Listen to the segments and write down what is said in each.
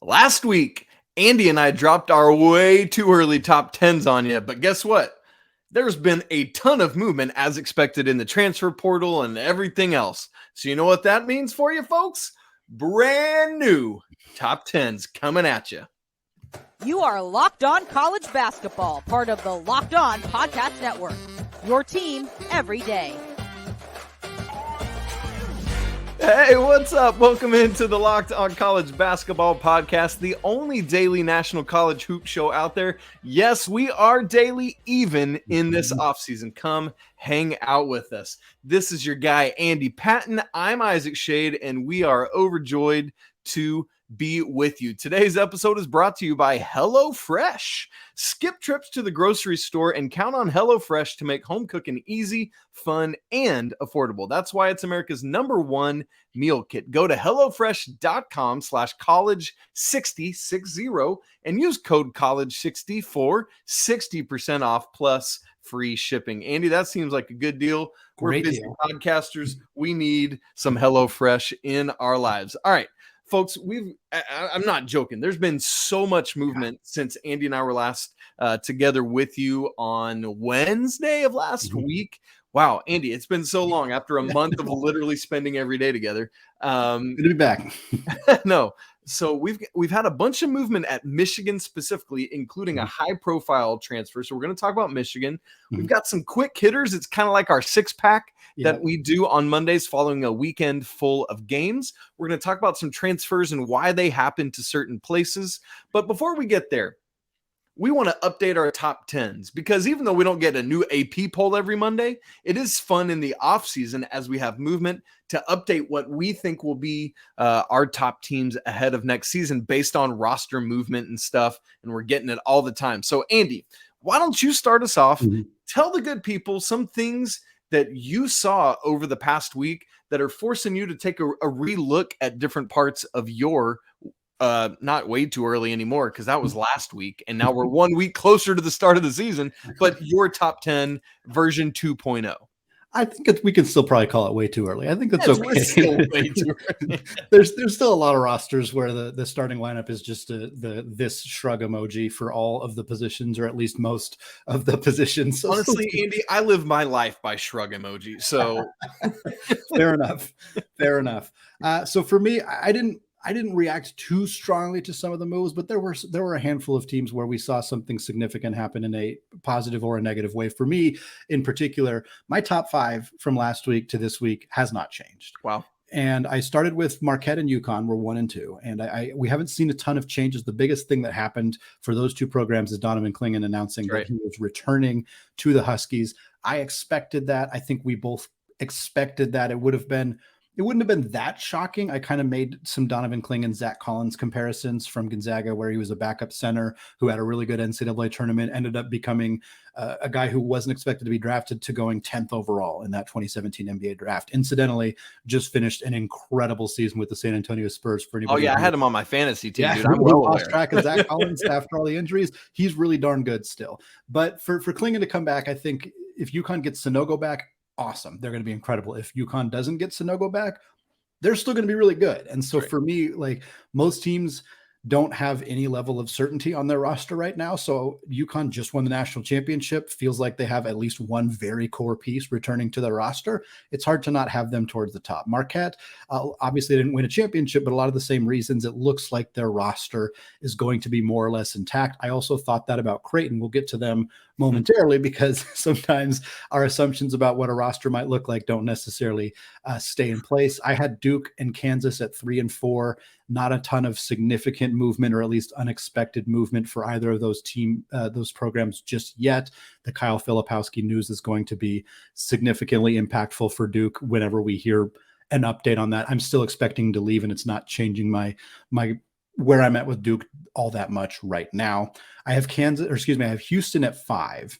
Last week, Andy and I dropped our way too early top 10s on you, but guess what? There's been a ton of movement as expected in the transfer portal and everything else. So you know what that means for you folks? Brand new top 10s coming at you. You are Locked On College Basketball, part of the Locked On Podcast Network. Your team every day. Hey, what's up? Welcome into the Locked On College Basketball Podcast, the only daily national college hoop show out there. Yes, we are daily even in this offseason. Come hang out with us. This is your guy, Andy Patton. I'm Isaac Schade, and we are overjoyed to be with you. Today's episode is brought to you by HelloFresh. Skip trips to the grocery store and count on HelloFresh to make home cooking easy, fun, and affordable. That's why it's America's #1 meal kit. Go to HelloFresh.com/college60 and use code college60 for 60% off plus free shipping. Andy, that seems like a good deal. We're busy podcasters. We need some HelloFresh in our lives. All right. Folks, I'm not joking. There's been so much movement since Andy and I were last together with you on Wednesday of last week. Wow, Andy, it's been so long after a month of literally spending every day together. Good to be back. No. So we've had a bunch of movement at Michigan specifically, including a high-profile transfer. So we're going to talk about Michigan. We've got some quick hitters. It's kind of like our six-pack that we do on Mondays following a weekend full of games. We're going to talk about some transfers and why they happen to certain places. But before we get there, we want to update our top 10s because even though we don't get a new AP poll every Monday, it is fun in the off season as we have movement to update what we think will be our top teams ahead of next season based on roster movement and stuff. And we're getting it all the time. So Andy, why don't you start us off? Tell the good people some things that you saw over the past week that are forcing you to take a re-look at different parts of your not way too early anymore because that was last week and now we're 1 week closer to the start of the season, but your top 10 version 2.0. I think we can still probably call it way too early. I think that's okay. Still way too early. There's still a lot of rosters where the starting lineup is just this shrug emoji for all of the positions, or at least most of the positions. So honestly, Andy, I live my life by shrug emoji. So fair enough. So for me, I didn't react too strongly to some of the moves, but there were a handful of teams where we saw something significant happen in a positive or a negative way. For me, in particular, my top 5 from last week to this week has not changed. Wow. And I started with Marquette and UConn were 1 and 2. And we haven't seen a ton of changes. The biggest thing that happened for those two programs is Donovan Clingan announcing that he was returning to the Huskies. I expected that. I think we both expected that. It wouldn't have been that shocking. I kind of made some Donovan Clingan, Zach Collins comparisons from Gonzaga, where he was a backup center who had a really good NCAA tournament, ended up becoming a guy who wasn't expected to be drafted to going 10th overall in that 2017 NBA draft. Incidentally, just finished an incredible season with the San Antonio Spurs. For anybody, I had him on my fantasy team, dude. I'm well lost track of Zach Collins after all the injuries. He's really darn good still. But for Clingan to come back, I think if UConn gets Sanogo back, awesome. They're going to be incredible. If UConn doesn't get Sanogo back, they're still going to be really good. And so for me, like most teams don't have any level of certainty on their roster right now. So UConn just won the national championship. Feels like they have at least one very core piece returning to their roster. It's hard to not have them towards the top. Marquette, obviously didn't win a championship, but a lot of the same reasons. It looks like their roster is going to be more or less intact. I also thought that about Creighton. We'll get to them momentarily because sometimes our assumptions about what a roster might look like don't necessarily stay in place. I had Duke and Kansas at 3 and 4. Not a ton of significant movement, or at least unexpected movement for either of those programs just yet. The Kyle Filipowski news is going to be significantly impactful for Duke whenever we hear an update on that. I'm still expecting to leave, and it's not changing my where I'm at with Duke all that much right now. I have Houston at 5.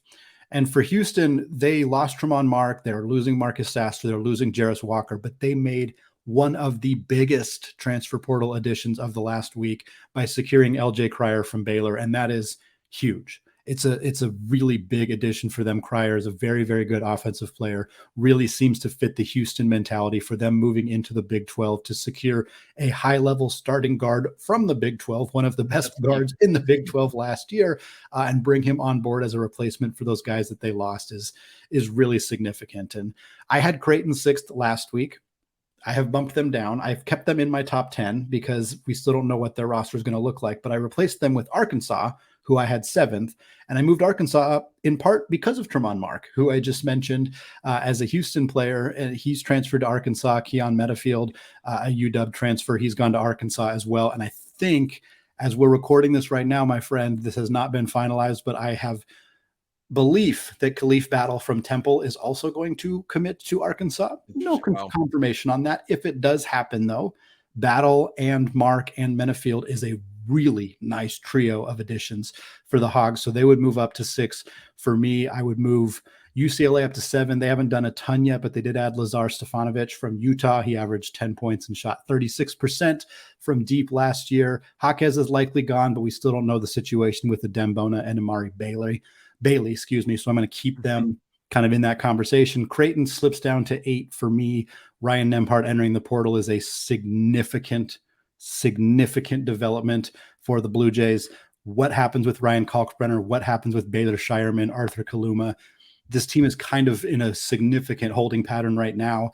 And for Houston, they lost Tremont Mark. They're losing Marcus Sasser. They're losing Jarris Walker, but they made one of the biggest transfer portal additions of the last week by securing LJ Cryer from Baylor. And that is huge. It's a really big addition for them. Cryer is a very, very good offensive player, really seems to fit the Houston mentality for them moving into the Big 12 to secure a high-level starting guard from the Big 12, one of the best guards in the Big 12 last year, and bring him on board as a replacement for those guys that they lost is really significant. And I had Creighton 6th last week. I have bumped them down. I've kept them in my top 10 because we still don't know what their roster is going to look like, but I replaced them with Arkansas, who I had 7th, and I moved Arkansas up in part because of Tremont Mark, who I just mentioned as a Houston player, and he's transferred to Arkansas. Keon Metafield, a UW transfer, he's gone to Arkansas as well. And I think as we're recording this right now, my friend, this has not been finalized, but I have belief that Khalif Battle from Temple is also going to commit to Arkansas. No confirmation on that. If it does happen, though, Battle and Mark and Menafield is a really nice trio of additions for the Hogs. So they would move up to 6. For me, I would move UCLA up to 7. They haven't done a ton yet, but they did add Lazar Stefanovic from Utah. He averaged 10 points and shot 36% from deep last year. Jaquez is likely gone, but we still don't know the situation with the Dembona and Amari Bailey. So I'm going to keep them kind of in that conversation. Creighton slips down to 8 for me. Ryan Nembhard entering the portal is a significant development for the Blue Jays. What happens with Ryan Kalkbrenner? What happens with Baylor Shireman, Arthur Kaluma? This team is kind of in a significant holding pattern right now.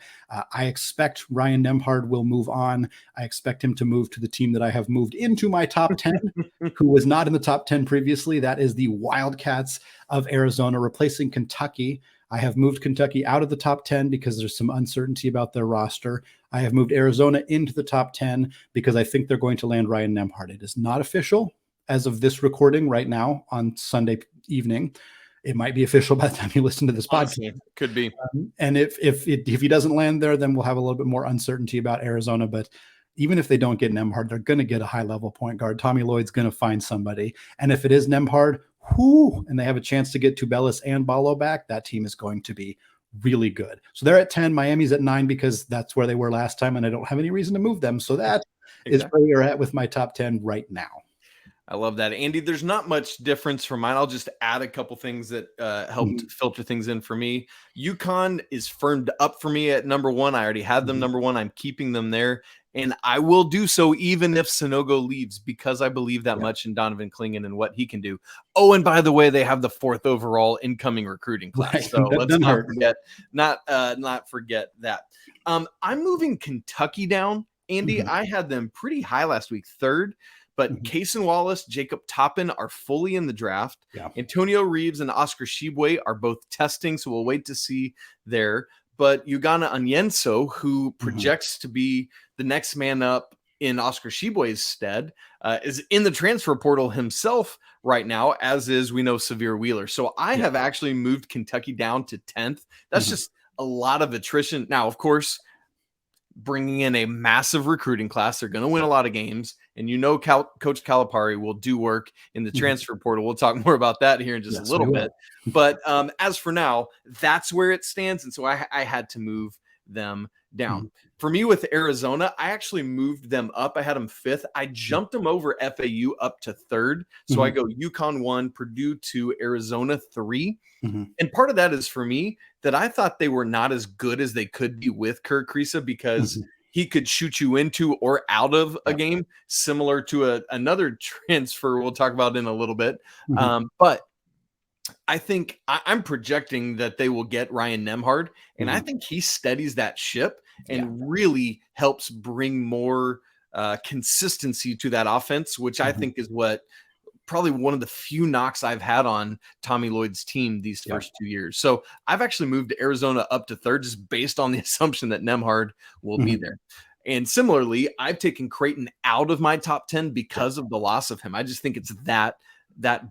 I expect Ryan Nembhard will move on. I expect him to move to the team that I have moved into my top 10, who was not in the top 10 previously. That is the Wildcats of Arizona, replacing Kentucky. I have moved Kentucky out of the top 10 because there's some uncertainty about their roster. I have moved Arizona into the top 10 because I think they're going to land Ryan Nembhard. It is not official as of this recording right now on Sunday evening. It might be official by the time you listen to this podcast. Could be. And if he doesn't land there, then we'll have a little bit more uncertainty about Arizona. But even if they don't get Nembhard, they're going to get a high-level point guard. Tommy Lloyd's going to find somebody. And if it is Nembhard, and they have a chance to get Tubelis and Ballo back, that team is going to be really good. So they're at 10. Miami's at 9 because that's where they were last time, and I don't have any reason to move them. So that is where we are at with my top 10 right now. I love that, Andy. There's not much difference from mine. I'll just add a couple things that helped filter things in for me. UConn is firmed up for me at number 1. I already had them number 1. I'm keeping them there, and I will do so even if Sanogo leaves because I believe that much in Donovan Clingan and what he can do. Oh, and by the way, they have the 4th overall incoming recruiting class, right. So let's not forget that. I'm moving Kentucky down, Andy. I had them pretty high last week, 3rd. But Cason Wallace, Jacob Toppin are fully in the draft. Yeah. Antonio Reeves and Oscar Shibwe are both testing, so we'll wait to see there. But Ugana Onyenso, who projects to be the next man up in Oscar Shibwe's stead, is in the transfer portal himself right now, as is, we know, Severe Wheeler. So I have actually moved Kentucky down to 10th. That's just a lot of attrition. Now, of course, bringing in a massive recruiting class. They're going to win a lot of games. And Coach Calipari will do work in the transfer portal. We'll talk more about that here in just a little bit. But as for now, that's where it stands. And so I had to move them down. For me with Arizona, I actually moved them up. I had them 5th. I jumped them over FAU up to 3rd. So I go UConn 1, Purdue 2, Arizona 3. And part of that is for me that I thought they were not as good as they could be with Kerr Kriisa because he could shoot you into or out of a game, similar to another transfer we'll talk about in a little bit. But I think I'm projecting that they will get Ryan Nembhard, and I think he steadies that ship and really helps bring more consistency to that offense, which I think is what probably one of the few knocks I've had on Tommy Lloyd's team these first 2 years. So I've actually moved Arizona up to 3rd just based on the assumption that Nembhard will be there. And similarly, I've taken Creighton out of my top 10 because of the loss of him. I just think it's that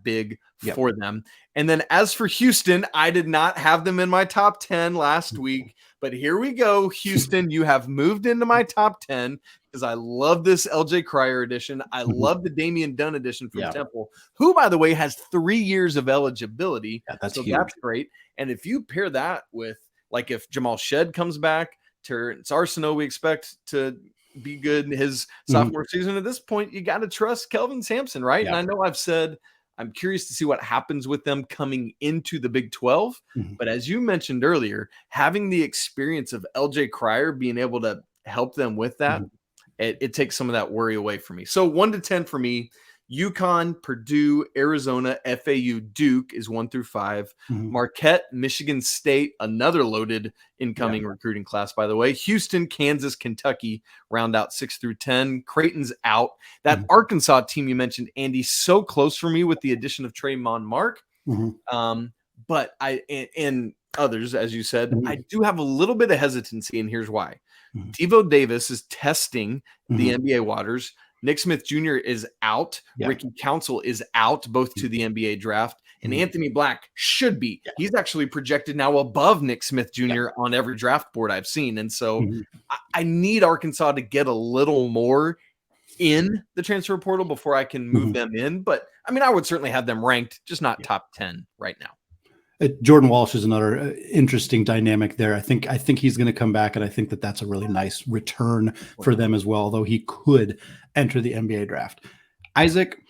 big for them. And then as for Houston, I did not have them in my top 10 last week, but here we go. Houston, you have moved into my top 10 because I love this LJ Cryer edition. I love the Damian Dunn edition from Temple, who, by the way, has 3 years of eligibility. That's great. And if you pair that with, like, if Jamal Shed comes back, Terrence Arsenault, we expect to be good in his sophomore season. At this point, you got to trust Kelvin Sampson, right? And I know I've said I'm curious to see what happens with them coming into the Big 12. But as you mentioned earlier, having the experience of LJ Cryer being able to help them with that, it takes some of that worry away from me. So 1 to 10 for me. UConn, Purdue, Arizona, FAU, Duke is 1 through 5. Marquette, Michigan State, another loaded incoming recruiting class, by the way. Houston, Kansas, Kentucky round out 6 through 10. Creighton's out. That Arkansas team you mentioned, Andy, so close for me with the addition of Tremont Mark. But and others, as you said, I do have a little bit of hesitancy, and here's why. Devo Davis is testing the NBA waters. Nick Smith Jr. is out. Ricky Council is out, both to the NBA draft. And Anthony Black should be. He's actually projected now above Nick Smith Jr. on every draft board I've seen. And so I need Arkansas to get a little more in the transfer portal before I can move them in. But, I mean, I would certainly have them ranked, just not top 10 right now. Jordan Walsh is another interesting dynamic there. I think he's going to come back, and I think that's a really nice return for them as well, although he could enter the NBA draft. Isaac,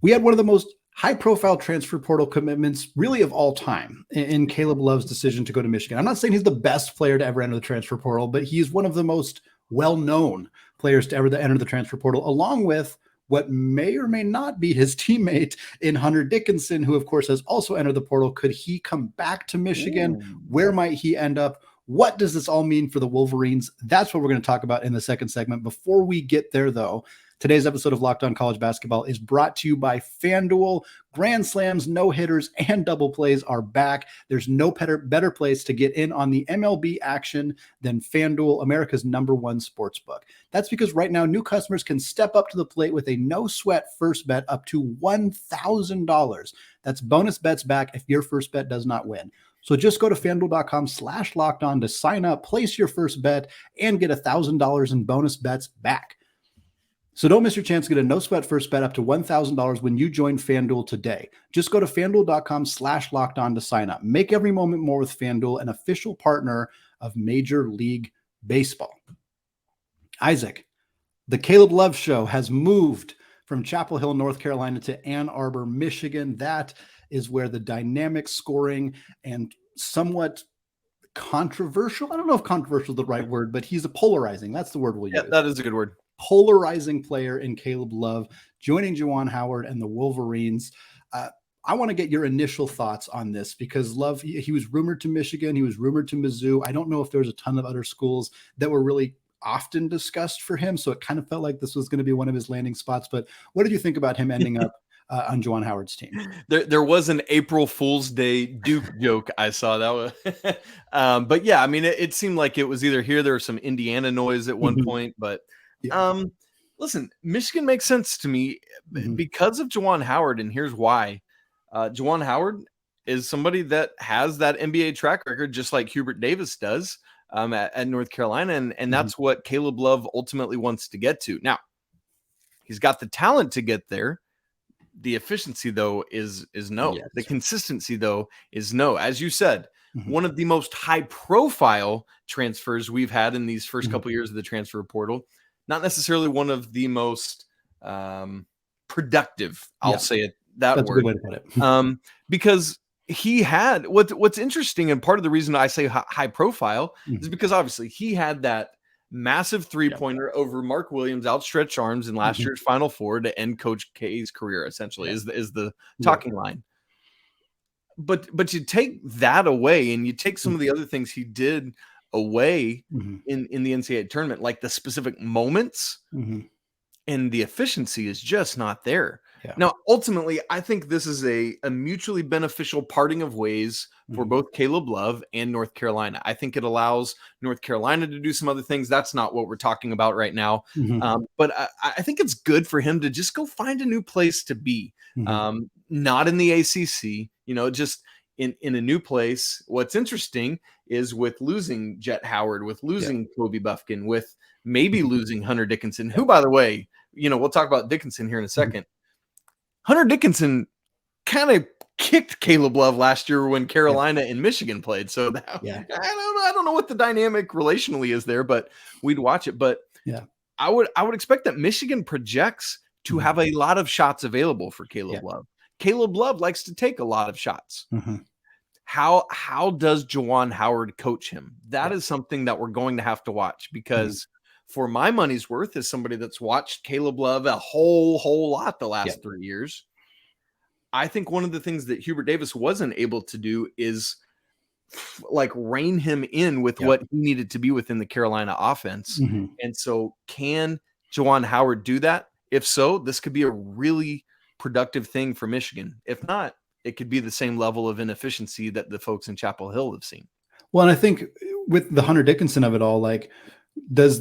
we had one of the most high-profile transfer portal commitments really of all time in Caleb Love's decision to go to Michigan. I'm not saying he's the best player to ever enter the transfer portal, but he's one of the most well-known players to ever enter the transfer portal, along with what may or may not be his teammate in Hunter Dickinson, who, of course, has also entered the portal. Could he come back to Michigan? Where might he end up? What does this all mean for the Wolverines? That's what we're going to talk about in the second segment. Before we get there, though, today's episode of Locked On College Basketball is brought to you by FanDuel. Grand slams, no-hitters, and double plays are back. There's no better place to get in on the MLB action than FanDuel, America's #1 sportsbook. That's because right now, new customers can step up to the plate with a no-sweat first bet up to $1,000. That's bonus bets back if your first bet does not win. So just go to FanDuel.com/lockedon to sign up, place your first bet, and get $1,000 in bonus bets back. So don't miss your chance to get a no-sweat first bet up to $1,000 when you join FanDuel today. Just go to FanDuel.com/lockedon to sign up. Make every moment more with FanDuel, an official partner of Major League Baseball. Isaac, the Caleb Love Show has moved from Chapel Hill, North Carolina to Ann Arbor, Michigan. That is where the dynamic scoring and somewhat controversial, I don't know if controversial is the right word, but he's a polarizing. That's the word we'll use. That is a good word. Polarizing player in Caleb Love, joining Juwan Howard and the Wolverines. I want to get your initial thoughts on this because Love, he was rumored to Michigan. He was rumored to Mizzou. I don't know if there's a ton of other schools that were really often discussed for him. So it kind of felt like this was going to be one of his landing spots. But what did you think about him ending up on Juwan Howard's team? There was an April Fool's Day Duke joke I saw that was, but yeah, I mean, it seemed like it was either here. There was some Indiana noise at one point, but listen, Michigan makes sense to me because of Juwan Howard, and here's why. Juwan Howard is somebody that has that NBA track record, just like Hubert Davis does at North Carolina, and that's what Caleb Love ultimately wants to get to. Now, he's got the talent to get there. The efficiency, though, is no. Yes. The consistency, though, is no. As you said, one of the most high-profile transfers we've had in these first couple years of the transfer portal. Not necessarily one of the most productive. I'll say it that That's word. A good way to put it. Because he had what's interesting, and part of the reason I say high profile is because obviously he had that massive three-pointer over Mark Williams' outstretched arms in last year's Final Four to end Coach K's career. Essentially, is the talking line. But you take that away, and you take some of the other things he did away in the NCAA tournament, like the specific moments, and the efficiency is just not there. Now, ultimately, I think this is a mutually beneficial parting of ways for both Caleb Love and North Carolina. I think it allows North Carolina to do some other things. That's not what we're talking about right now. But I think it's good for him to just go find a new place to be, not in the ACC, just in a new place. What's interesting is with losing Jet Howard, with losing Kobe Buffkin, with maybe losing Hunter Dickinson, who, by the way, we'll talk about Dickinson here in a second. Hunter Dickinson kind of kicked Caleb Love last year when Carolina and Michigan played. So I don't know what the dynamic relationally is there, but we'd watch it. But I would expect that Michigan projects to have a lot of shots available for Caleb Love. Caleb Love likes to take a lot of shots. Mm-hmm. How does Juwan Howard coach him? That is something that we're going to have to watch, because for my money's worth, as somebody that's watched Caleb Love a whole lot the last 3 years, I think one of the things that Hubert Davis wasn't able to do is like rein him in with what he needed to be within the Carolina offense. Mm-hmm. And so can Juwan Howard do that? If so, this could be a really productive thing for Michigan. If not, it could be the same level of inefficiency that the folks in Chapel Hill have seen. Well, and I think with the Hunter Dickinson of it all, like, does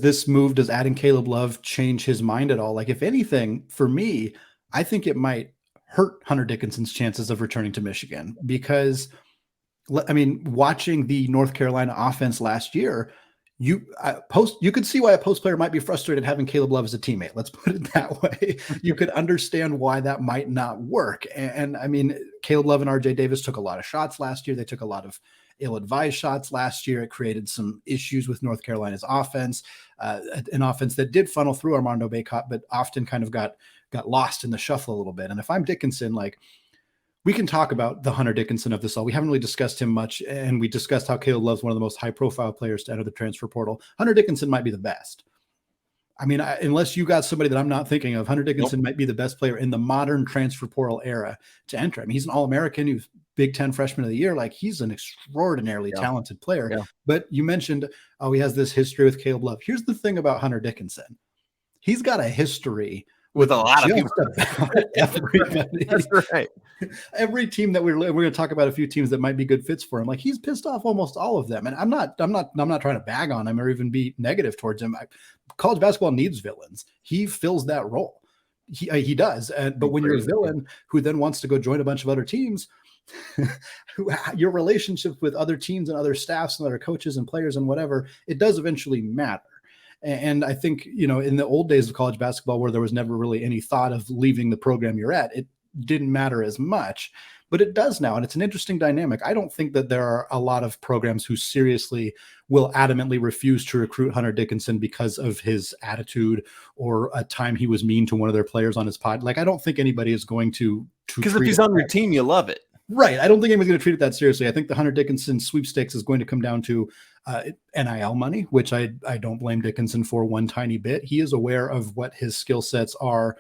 adding Caleb Love change his mind at all? Like, if anything, for me, I think it might hurt Hunter Dickinson's chances of returning to Michigan, because, I mean, watching the North Carolina offense last year, you could see why a post player might be frustrated having Caleb Love as a teammate. Let's put it that way. You could understand why that might not work. And I mean, Caleb Love and RJ Davis took a lot of shots last year. They took a lot of ill-advised shots last year. It created some issues with North Carolina's offense, an offense that did funnel through Armando Bacot, but often kind of got lost in the shuffle a little bit. And if I'm Dickinson, like, we can talk about the Hunter Dickinson of this all. We haven't really discussed him much, and we discussed how Caleb Love's one of the most high-profile players to enter the transfer portal. Hunter Dickinson might be the best. I mean, unless you got somebody that I'm not thinking of, Hunter Dickinson might be the best player in the modern transfer portal era to enter. I mean, he's an All-American. He was Big Ten Freshman of the Year. Like, he's an extraordinarily talented player. Yeah. But you mentioned, he has this history with Caleb Love. Here's the thing about Hunter Dickinson. He's got a history with a lot of people. Everybody. That's right. Every team that we're going to talk about, a few teams that might be good fits for him. Like, he's pissed off almost all of them. And I'm not trying to bag on him or even be negative towards him. College basketball needs villains. He fills that role. He does. But when you're a villain who then wants to go join a bunch of other teams, your relationships with other teams and other staffs and other coaches and players and whatever, it does eventually matter. And I think, in the old days of college basketball, where there was never really any thought of leaving the program you're at, it didn't matter as much, but it does now. And it's an interesting dynamic. I don't think that there are a lot of programs who seriously will adamantly refuse to recruit Hunter Dickinson because of his attitude or a time he was mean to one of their players on his pod. Like, I don't think anybody is going to because if he's on your team, you love it. Right. I don't think anybody's going to treat it that seriously. I think the Hunter Dickinson sweepstakes is going to come down to NIL money, which I don't blame Dickinson for one tiny bit. He is aware of what his skill sets are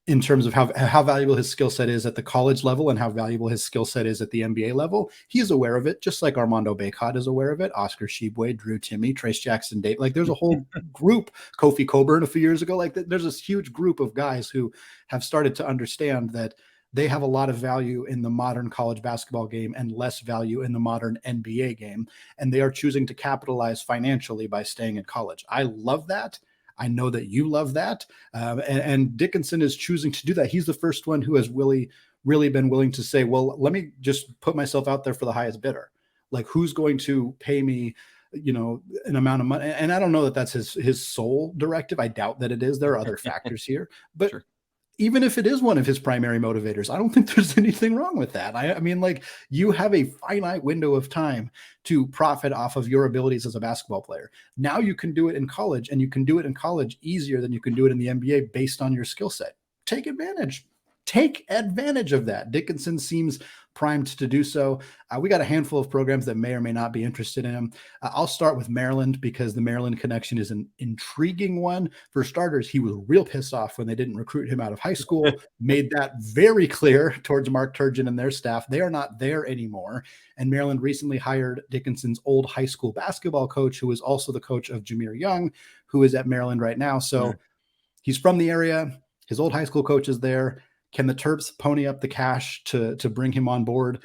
in terms of how valuable his skill set is at the college level and how valuable his skill set is at the NBA level. He's aware of it, just like Armando Bacot is aware of it, Oscar Tshiebwe, Drew Timme, Trace Jackson Date. Like, there's a whole group, Kofi Coburn a few years ago. Like, there's this huge group of guys who have started to understand that they have a lot of value in the modern college basketball game and less value in the modern NBA game. And they are choosing to capitalize financially by staying in college. I love that. I know that you love that. And Dickinson is choosing to do that. He's the first one who has really been willing to say, well, let me just put myself out there for the highest bidder. Like, who's going to pay me, an amount of money? And I don't know that that's his sole directive. I doubt that it is. There are other factors here, but sure. Even if it is one of his primary motivators, I don't think there's anything wrong with that. I mean, like, you have a finite window of time to profit off of your abilities as a basketball player. Now you can do it in college, and you can do it in college easier than you can do it in the NBA based on your skill set. Take advantage. Take advantage of that. Dickinson seems primed to do so. We got a handful of programs that may or may not be interested in him. I'll start with Maryland because the Maryland connection is an intriguing one. For starters, he was real pissed off when they didn't recruit him out of high school, made that very clear towards Mark Turgeon and their staff. They are not there anymore. And Maryland recently hired Dickinson's old high school basketball coach, who is also the coach of Jameer Young, who is at Maryland right now. So he's from the area. His old high school coach is there. Can the Terps pony up the cash to bring him on board?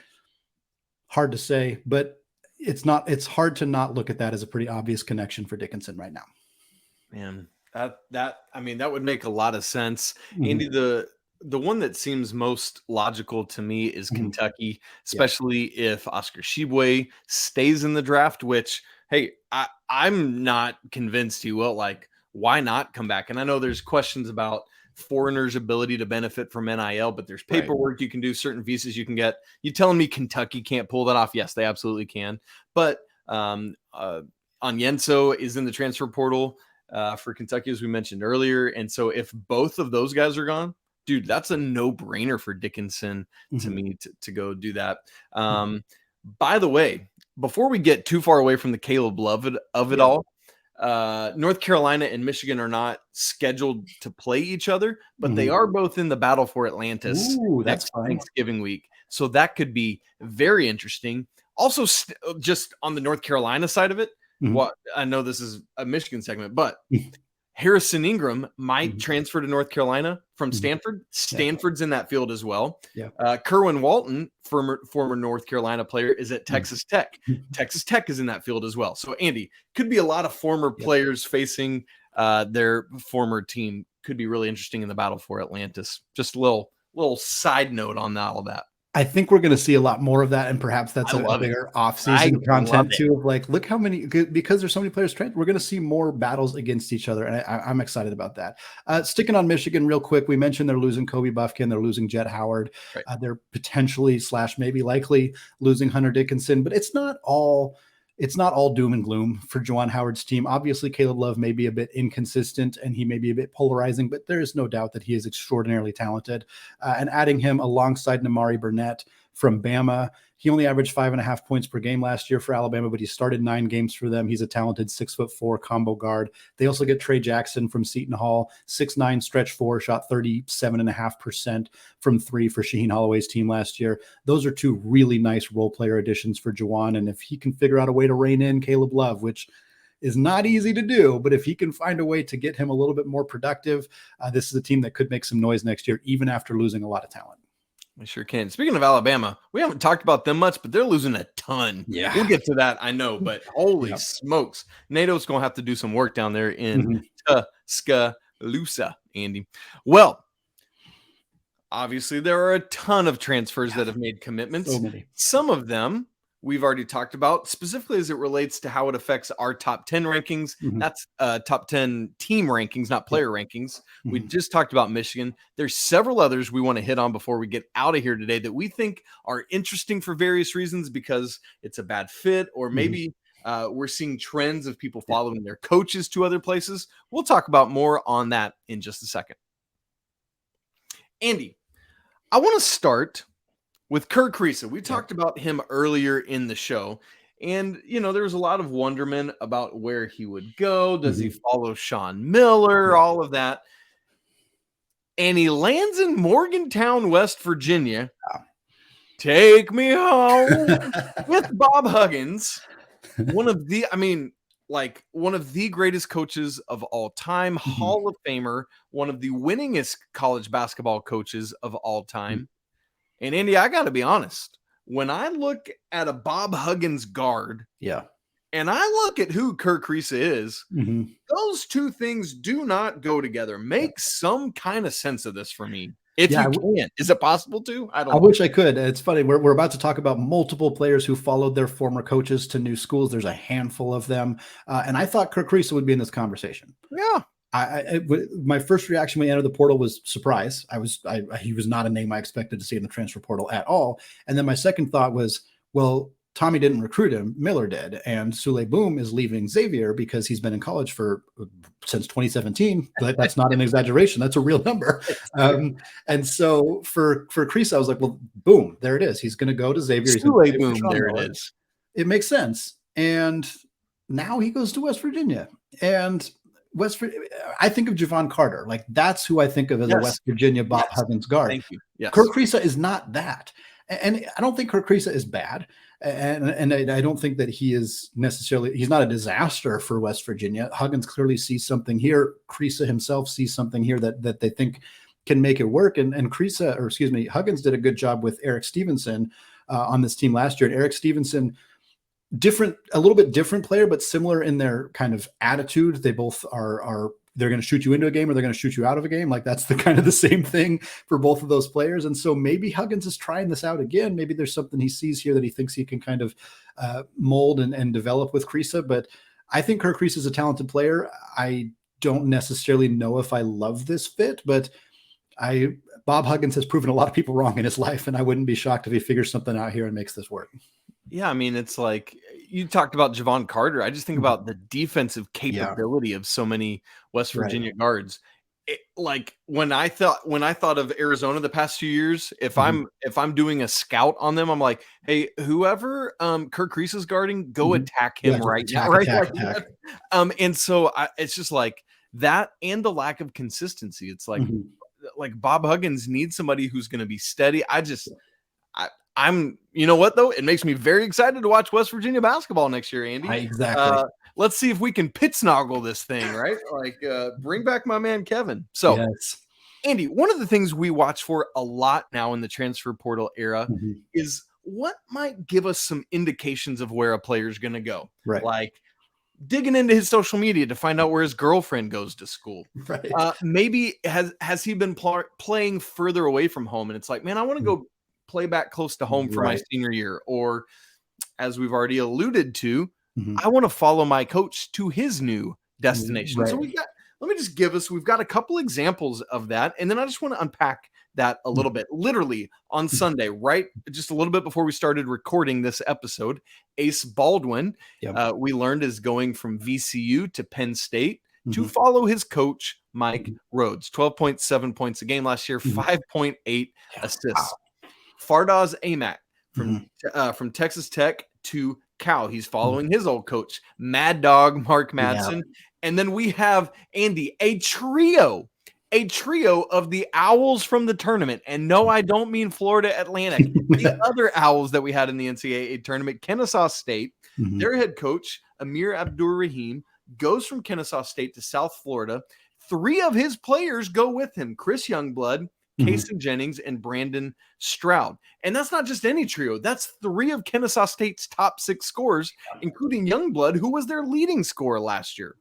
Hard to say, but it's hard to not look at that as a pretty obvious connection for Dickinson right now. Man, that would make a lot of sense. Mm-hmm. Andy, the one that seems most logical to me is Kentucky, especially if Oscar Tshiebwe stays in the draft, which, hey, I'm not convinced he will. Like, why not come back? And I know there's questions about foreigners' ability to benefit from NIL, but there's paperwork you can do, certain visas you can get. You telling me Kentucky can't pull that off? Yes, they absolutely can. But Onyenso is in the transfer portal for Kentucky, as we mentioned earlier. And so if both of those guys are gone, dude, that's a no-brainer for Dickinson to me to go do that. By the way, before we get too far away from the Caleb Love of it all, North Carolina and Michigan are not scheduled to play each other, but they are both in the battle for Atlantis next Thanksgiving week. So that could be very interesting. Also, just on the North Carolina side of it, I know this is a Michigan segment, but Harrison Ingram might transfer to North Carolina from Stanford. Stanford's in that field as well. Kerwin Walton, former North Carolina player, is at Texas Tech. Texas Tech is in that field as well. So, Andy, could be a lot of former players facing their former team. Could be really interesting in the battle for Atlantis. Just a little side note on all of that. I think we're going to see a lot more of that, and perhaps that's a bigger off-season content too. Of like, look how many, because there's so many players trained, we're going to see more battles against each other, and I'm excited about that. Sticking on Michigan real quick, we mentioned they're losing Kobe Buffkin, they're losing Jet Howard, they're potentially / maybe likely losing Hunter Dickinson, but it's not all doom and gloom for Juwan Howard's team. Obviously, Caleb Love may be a bit inconsistent and he may be a bit polarizing, but there is no doubt that he is extraordinarily talented. And adding him alongside Namari Burnett from Bama, he only averaged 5.5 points per game last year for Alabama, but he started 9 games for them. He's a talented 6'4" combo guard. They also get Trey Jackson from Seton Hall, 6'9" stretch 4, shot 37.5% from 3 for Shaheen Holloway's team last year. Those are 2 really nice role player additions for Juwan. And if he can figure out a way to rein in Caleb Love, which is not easy to do, but if he can find a way to get him a little bit more productive, this is a team that could make some noise next year, even after losing a lot of talent. I sure can. Speaking of Alabama, we haven't talked about them much, but they're losing a ton. Yeah. We'll get to that, I know, but holy smokes. NATO's going to have to do some work down there in Tuscaloosa, Andy. Well, obviously there are a ton of transfers that have made commitments. So many. Some of them we've already talked about, specifically as it relates to how it affects our top 10 rankings. That's top 10 team rankings, not player rankings. We just talked about Michigan. There's several others we want to hit on before we get out of here today that we think are interesting for various reasons, because it's a bad fit, or maybe we're seeing trends of people following their coaches to other places. We'll talk about more on that in just a second. Andy, I want to start with Kerr Kriisa. We talked about him earlier in the show, and, there was a lot of wonderment about where he would go. Does he follow Sean Miller? All of that. And he lands in Morgantown, West Virginia. Take me home with Bob Huggins, one of the greatest coaches of all time, Hall of Famer, one of the winningest college basketball coaches of all time. And Andy, I got to be honest, when I look at a Bob Huggins guard, and I look at who Kerr Kriisa is, those 2 things do not go together. Make some kind of sense of this for me. If you can. Is it possible to? I wish I could. It's funny. We're about to talk about multiple players who followed their former coaches to new schools. There's a handful of them. And I thought Kerr Kriisa would be in this conversation. Yeah. My first reaction when he entered the portal was surprise. He was not a name I expected to see in the transfer portal at all. And then my second thought was, well, Tommy didn't recruit him, Miller did, and Sule Boom is leaving Xavier because he's been in college since 2017. But that's not an exaggeration; that's a real number. And so for Kriisa, I was like, well, boom, there it is. He's going to go to Xavier. Sule Boom, there it is. It makes sense. And now he goes to West Virginia, and I think of Javon Carter. Like, that's who I think of as a West Virginia Bob Huggins guard. Thank you. Yes. Kerr Kriisa is not that. And I don't think Kerr Kriisa is bad. And I don't think that he's not a disaster for West Virginia. Huggins clearly sees something here. Kriisa himself sees something here that they think can make it work. And Huggins did a good job with Eric Stevenson on this team last year. And Eric Stevenson, a little bit different player, but similar in their kind of attitude. They both are they're going to shoot you into a game or they're going to shoot you out of a game. Like, that's the kind of the same thing for both of those players. And so maybe Huggins is trying this out again. Maybe there's something he sees here that he thinks he can kind of mold and develop with Kriisa. But I think Kerr Kriisa is a talented player. I don't necessarily know if I love this fit, but Bob Huggins has proven a lot of people wrong in his life, and I wouldn't be shocked if he figures something out here and makes this work. Yeah, I mean, it's like you talked about Javon Carter. I just think about the defensive capability of so many West Virginia guards. like when I thought of Arizona the past few years, if I'm doing a scout on them, I'm like, hey, whoever Kerr Kriisa is guarding, go attack him now, right? Attack. And so it's just like that, and the lack of consistency. It's like Bob Huggins needs somebody who's going to be steady. I'm, you know what though? It makes me very excited to watch West Virginia basketball next year, Andy. Exactly. Let's see if we can pitsnoggle this thing, right? Like, bring back my man Kevin. So, yes. Andy, one of the things we watch for a lot now in the transfer portal era is what might give us some indications of where a player is going to go. Right. Like digging into his social media to find out where his girlfriend goes to school. Right. Maybe has he been playing further away from home? And it's like, man, I want to go play back close to home for my senior year. Or as we've already alluded to, I want to follow my coach to his new destination. So we've got a couple examples of that. And then I just want to unpack that a little bit. Literally on Sunday, right? Just a little bit before we started recording this episode, Ace Baldwin, we learned, is going from VCU to Penn State to follow his coach, Mike Rhodes. 12.7 points a game last year, 5.8 assists. Wow. Fardaws Aimaq from Texas Tech to Cal. He's following his old coach, Mad Dog Mark Madsen. Yeah. And then we have, Andy, a trio of the Owls from the tournament. And no, I don't mean Florida Atlantic. The other Owls that we had in the NCAA tournament, Kennesaw State, their head coach, Amir Abdur-Rahim, goes from Kennesaw State to South Florida. 3 of his players go with him, Chris Youngblood, Kaysen Jennings, and Brandon Stroud. And that's not just any trio. That's 3 of Kennesaw State's top 6 scorers, including Youngblood, who was their leading scorer last year.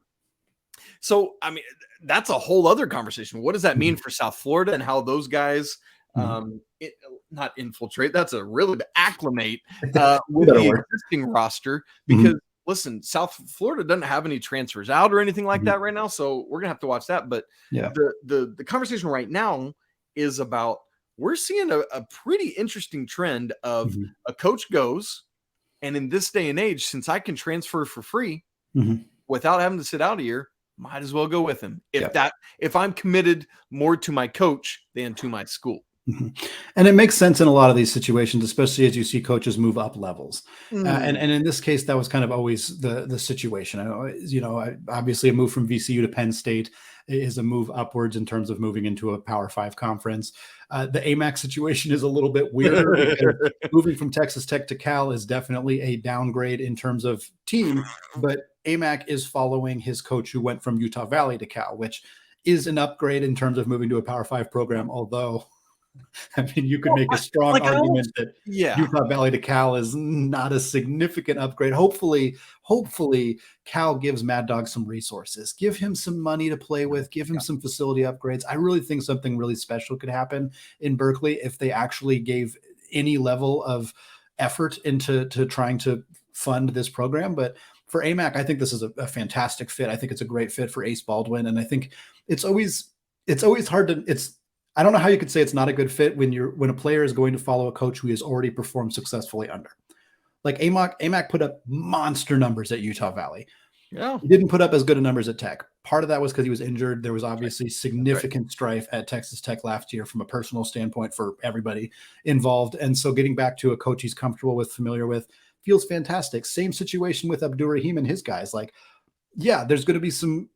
So, I mean, that's a whole other conversation. What does that mean for South Florida and how those guys not infiltrate? That's a really acclimate with the existing roster, because listen, South Florida doesn't have any transfers out or anything like that right now. So we're going to have to watch that. But the conversation right now is about, we're seeing a pretty interesting trend of a coach goes, and in this day and age, since I can transfer for free without having to sit out a year, might as well go with him. If I'm committed more to my coach than to my school. And it makes sense in a lot of these situations, especially as you see coaches move up levels. And in this case, that was kind of always the situation. Obviously a move from VCU to Penn State is a move upwards in terms of moving into a Power 5 conference. The AMAC situation is a little bit weirder because moving from Texas Tech to Cal is definitely a downgrade in terms of team, but AMAC is following his coach who went from Utah Valley to Cal, which is an upgrade in terms of moving to a Power 5 program, although I mean, you could make a strong argument that Utah Valley to Cal is not a significant upgrade. Hopefully Cal gives Mad Dog some resources, give him some money to play with, give him some facility upgrades. I really think something really special could happen in Berkeley if they actually gave any level of effort into trying to fund this program. But for AMAC, I think this is a fantastic fit. I think it's a great fit for Ace Baldwin. And I think it's always hard to, I don't know how you could say it's not a good fit when a player is going to follow a coach who has already performed successfully under. Like AMAC put up monster numbers at Utah Valley. Yeah. He didn't put up as good of numbers at Tech. Part of that was because he was injured. There was obviously significant strife at Texas Tech last year from a personal standpoint for everybody involved. And so getting back to a coach he's comfortable with, familiar with, feels fantastic. Same situation with Abdur-Rahim and his guys. Like, yeah, there's going to be some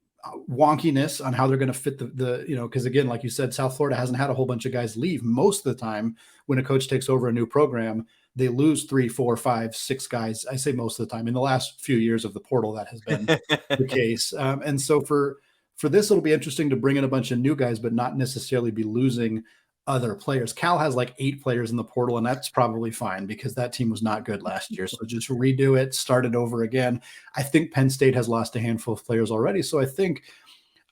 wonkiness on how they're going to fit because again, like you said, South Florida hasn't had a whole bunch of guys leave. Most of the time when a coach takes over a new program, they lose 3, 4, 5, 6 guys. I say most of the time. In the last few years of the portal, that has been the case. And so for this, it'll be interesting to bring in a bunch of new guys, but not necessarily be losing other players. Cal has like 8 players in the portal, and that's probably fine because that team was not good last year. So just redo it, start it over again. I think Penn State has lost a handful of players already. So I think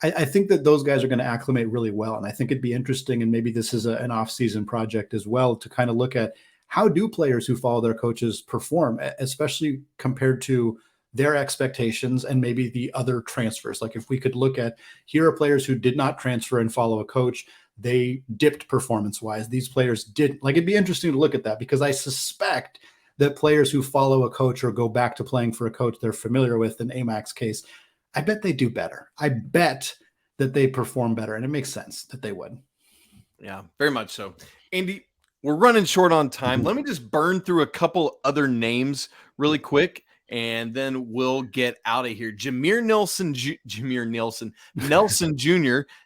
that those guys are going to acclimate really well. And I think it'd be interesting, and maybe this is an off-season project as well, to kind of look at how do players who follow their coaches perform, especially compared to their expectations and maybe the other transfers. Like if we could look at, here are players who did not transfer and follow a coach, they dipped performance-wise. These players didn't. Like, it'd be interesting to look at that because I suspect that players who follow a coach or go back to playing for a coach they're familiar with, in AMAC's case, I bet they do better. I bet that they perform better. And it makes sense that they would. Yeah, very much so. Andy, we're running short on time. Let me just burn through a couple other names really quick, and then we'll get out of here. Nelson Jr.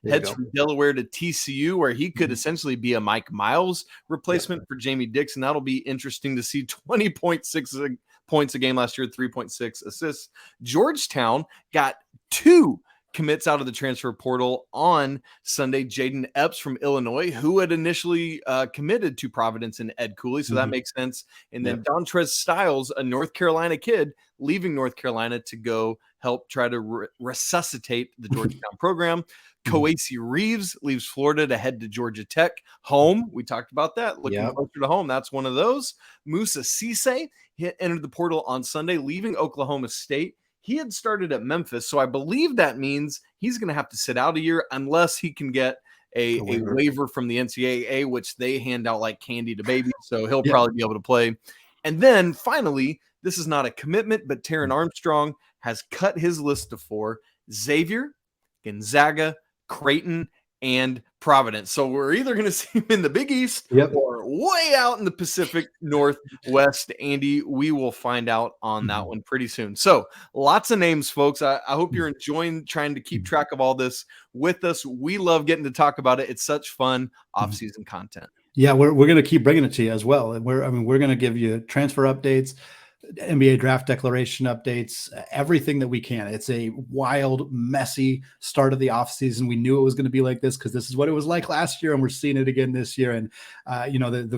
heads from Delaware to TCU, where he could essentially be a Mike Miles replacement for Jamie Dixon. That'll be interesting to see. 20.6 points a game last year, 3.6 assists. Georgetown got 2 commits out of the transfer portal on Sunday. Jaden Epps from Illinois, who had initially committed to Providence and Ed Cooley, so that makes sense. And then Dontrez Styles, a North Carolina kid, leaving North Carolina to go help try to resuscitate the Georgetown program. Koasi Reeves leaves Florida to head to Georgia Tech. Home, we talked about that, looking closer to home. That's one of those. Musa Cisse entered the portal on Sunday, leaving Oklahoma State. He had started at Memphis, so I believe that means he's going to have to sit out a year unless he can get a waiver from the NCAA, which they hand out like candy to babies, so he'll probably be able to play. And then finally, this is not a commitment, but Taron Armstrong has cut his list to 4: Xavier, Gonzaga, Creighton, and Providence. So we're either going to see him in the Big East or way out in the Pacific Northwest. Andy, we will find out on that one pretty soon. So lots of names, folks. I hope you're enjoying trying to keep track of all this with us. We love getting to talk about it. It's such fun off-season content. Yeah, we're going to keep bringing it to you as well. And we're going to give you transfer updates, NBA draft declaration updates, everything that we can. It's a wild, messy start of the offseason. We knew it was going to be like this because this is what it was like last year, and we're seeing it again this year. And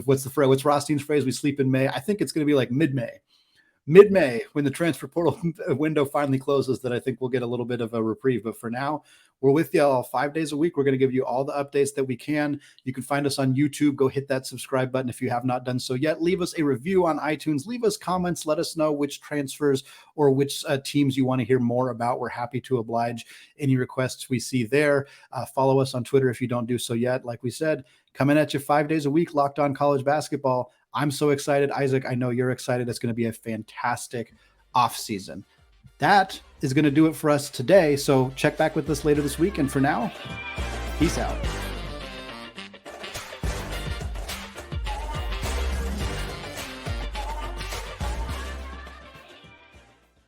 what's Rothstein's phrase? We sleep in May. I think it's going to be like mid-May when the transfer portal window finally closes, that I think we'll get a little bit of a reprieve. But for now, we're with you all 5 days a week. We're going to give you all the updates that we can. You can find us on YouTube. Go hit that subscribe button if you have not done so yet. Leave us a review on iTunes. Leave us comments. Let us know which transfers or which teams you want to hear more about. We're happy to oblige any requests we see there. Follow us on Twitter if you don't do so yet. Like we said, coming at you 5 days a week, Locked On College Basketball. I'm so excited. Isaac, I know you're excited. It's going to be a fantastic offseason. That is going to do it for us today. So check back with us later this week. And for now, peace out.